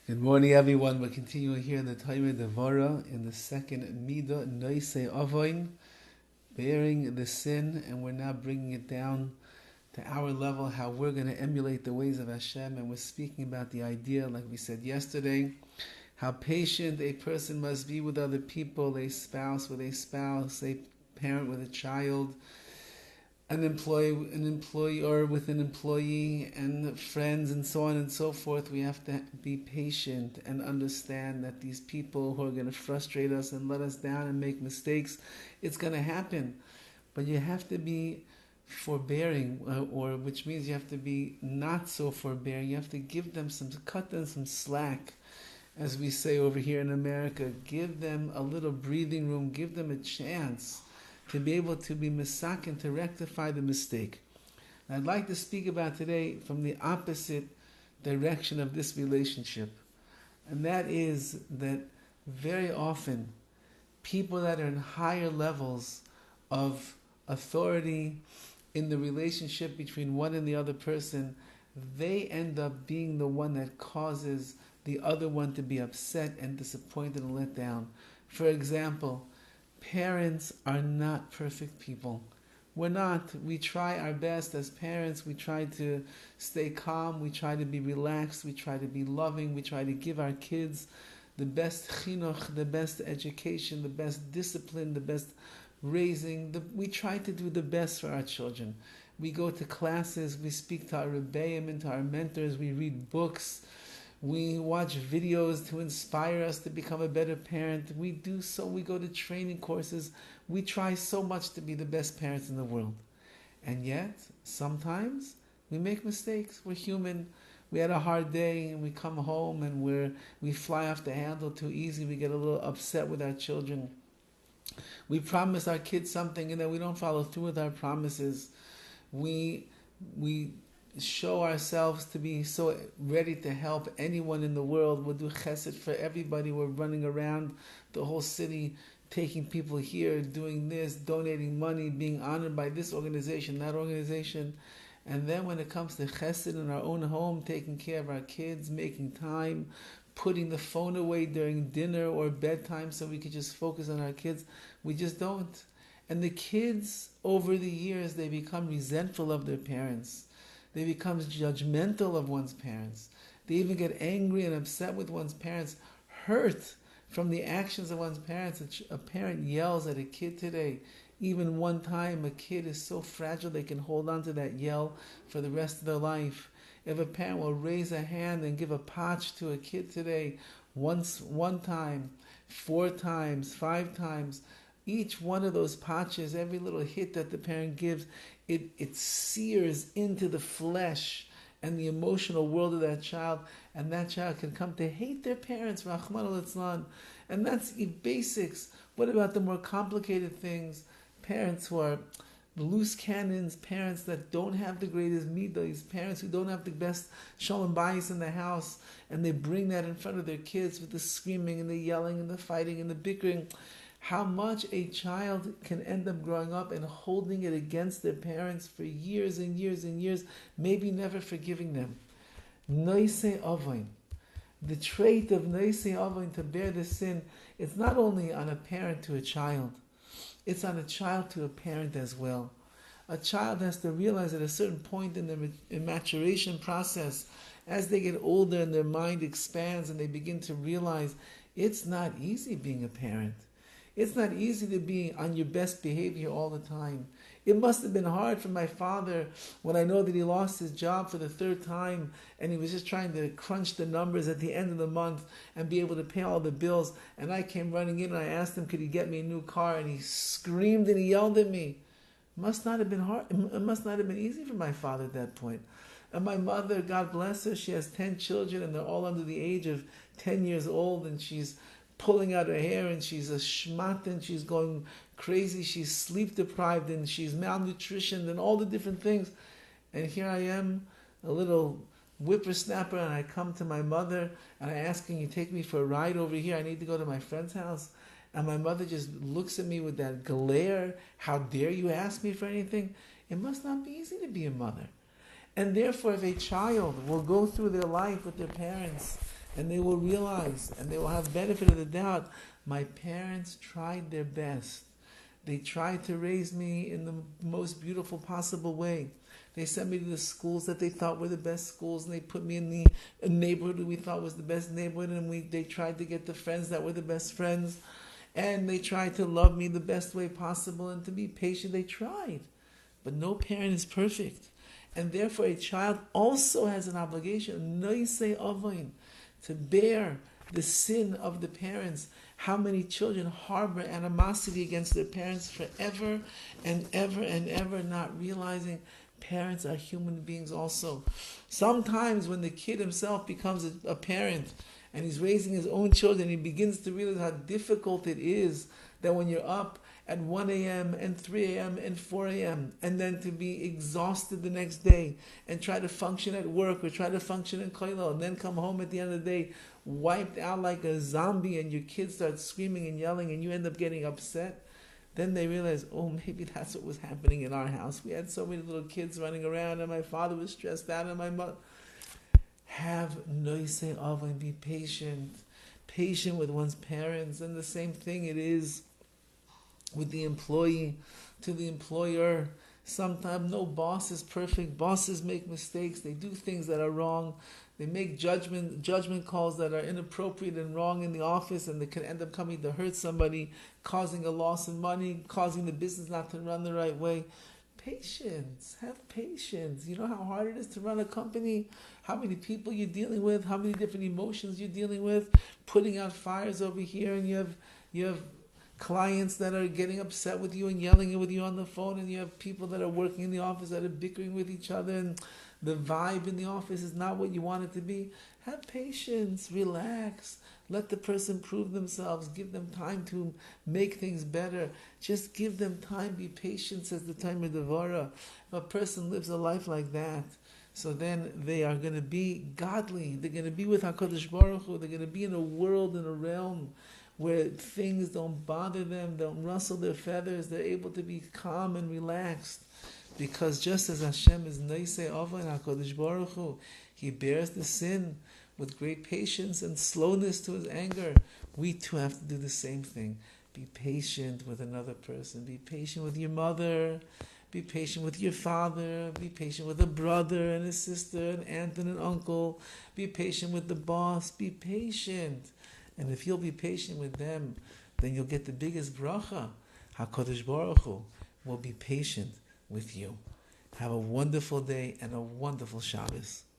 Good morning, everyone. We're continuing here in the time of DEVORAH in the second Midah Noisei Avoin, bearing the sin, and we're now bringing it down to our level, how we're going to emulate the ways of Hashem. And we're speaking about the idea, like we said yesterday, how patient a person must be with other people, a spouse with a spouse, a parent with a child, an employer with an employee, and friends, and so on and so forth. We have to be patient and understand that these people who are going to frustrate us and let us down and make mistakes, it's going to happen. But you have to be forbearing, or which means you have to be not so forbearing. You have to cut them some slack, as we say over here in America. Give them a little breathing room. Give them a chance to be able to be misakin, to rectify the mistake. And I'd like to speak about today from the opposite direction of this relationship. And that is that very often people that are in higher levels of authority in the relationship between one and the other person, they end up being the one that causes the other one to be upset and disappointed and let down. For example, parents are not perfect people. We're not. We try our best as parents. We try to stay calm. We try to be relaxed. We try to be loving. We try to give our kids the best chinuch, the best education, the best discipline, the best raising. We try to do the best for our children. We go to classes. We speak to our Rabbi and to our mentors. We read books. We watch videos to inspire us to become a better parent. We do so. We go to training courses. We try so much to be the best parents in the world. And yet, sometimes we make mistakes. We're human. We had a hard day and we come home and we fly off the handle too easy. We get a little upset with our children. We promise our kids something and then we don't follow through with our promises. We show ourselves to be so ready to help anyone in the world. We'll do chesed for everybody. We're running around the whole city, taking people here, doing this, donating money, being honored by this organization, that organization. And then when it comes to chesed in our own home, taking care of our kids, making time, putting the phone away during dinner or bedtime so we could just focus on our kids, we just don't. And the kids, over the years, they become resentful of their parents. They become judgmental of one's parents. They even get angry and upset with one's parents, hurt from the actions of one's parents. A parent yells at a kid today. Even one time, a kid is so fragile they can hold on to that yell for the rest of their life. If a parent will raise a hand and give a patch to a kid today, one time, 4 times, 5 times, each one of those patches, every little hit that the parent gives, it sears into the flesh and the emotional world of that child, and that child can come to hate their parents, Rahman al-Islam. And that's the basics. What about the more complicated things? Parents who are loose cannons, parents that don't have the greatest midas, parents who don't have the best shalom bayis in the house, and they bring that in front of their kids with the screaming and the yelling and the fighting and the bickering. How much a child can end up growing up and holding it against their parents for years and years and years, maybe never forgiving them. Noisei Avoin. The trait of Noisei Avoin, to bear the sin, it's not only on a parent to a child, it's on a child to a parent as well. A child has to realize at a certain point in their maturation process, as they get older and their mind expands and they begin to realize it's not easy being a parent. It's not easy to be on your best behavior all the time. It must have been hard for my father when I know that he lost his job for the 3rd time and he was just trying to crunch the numbers at the end of the month and be able to pay all the bills. And I came running in and I asked him, could he get me a new car? And he screamed and he yelled at me. It must not have been hard. It must not have been easy for my father at that point. And my mother, God bless her, she has 10 children and they're all under the age of 10 years old, and she's pulling out her hair and she's a schmat and she's going crazy, she's sleep deprived and she's malnutritioned and all the different things. And here I am, a little whippersnapper, and I come to my mother and I ask, can you take me for a ride over here? I need to go to my friend's house. And my mother just looks at me with that glare. How dare you ask me for anything? It must not be easy to be a mother. And therefore, if a child will go through their life with their parents and they will realize, and they will have benefit of the doubt, my parents tried their best. They tried to raise me in the most beautiful possible way. They sent me to the schools that they thought were the best schools, and they put me in the neighborhood that we thought was the best neighborhood, and they tried to get the friends that were the best friends, and they tried to love me the best way possible and to be patient. They tried. But no parent is perfect. And therefore a child also has an obligation, noisei avoin, to bear the sin of the parents. How many children harbor animosity against their parents forever and ever and ever, not realizing parents are human beings also. Sometimes when the kid himself becomes a parent and he's raising his own children, he begins to realize how difficult it is that when you're up at 1 a.m. and 3 a.m. and 4 a.m. and then to be exhausted the next day and try to function at work or try to function in kollel and then come home at the end of the day wiped out like a zombie, and your kids start screaming and yelling and you end up getting upset, then they realize, oh, maybe that's what was happening in our house. We had so many little kids running around and my father was stressed out and my mother. Have noisei av and be patient. Patient with one's parents. And the same thing it is with the employee to the employer. Sometimes no boss is perfect. Bosses make mistakes. They do things that are wrong. They make judgment calls that are inappropriate and wrong in the office, and they can end up coming to hurt somebody, causing a loss in money, causing the business not to run the right way. Patience. Have patience. You know how hard it is to run a company? How many people you're dealing with? How many different emotions you're dealing with? Putting out fires over here, and you have clients that are getting upset with you and yelling with you on the phone, and you have people that are working in the office that are bickering with each other, and the vibe in the office is not what you want it to be. Have patience, relax, let the person prove themselves, give them time to make things better. Just give them time, be patient, says the DEVORAH. If a person lives a life like that, so then they are going to be godly. They're going to be with HaKadosh Baruch Hu. They're going to be in a world, in a realm where things don't bother them, don't rustle their feathers. They're able to be calm and relaxed. Because just as Hashem is noisei avoin, HaKadosh Baruch Hu, He bears the sin with great patience and slowness to His anger. We too have to do the same thing. Be patient with another person. Be patient with your mother. Be patient with your father. Be patient with a brother and a sister, an aunt and an uncle. Be patient with the boss. Be patient. And if you'll be patient with them, then you'll get the biggest bracha. HaKadosh Baruch Hu will be patient with you. Have a wonderful day and a wonderful Shabbos.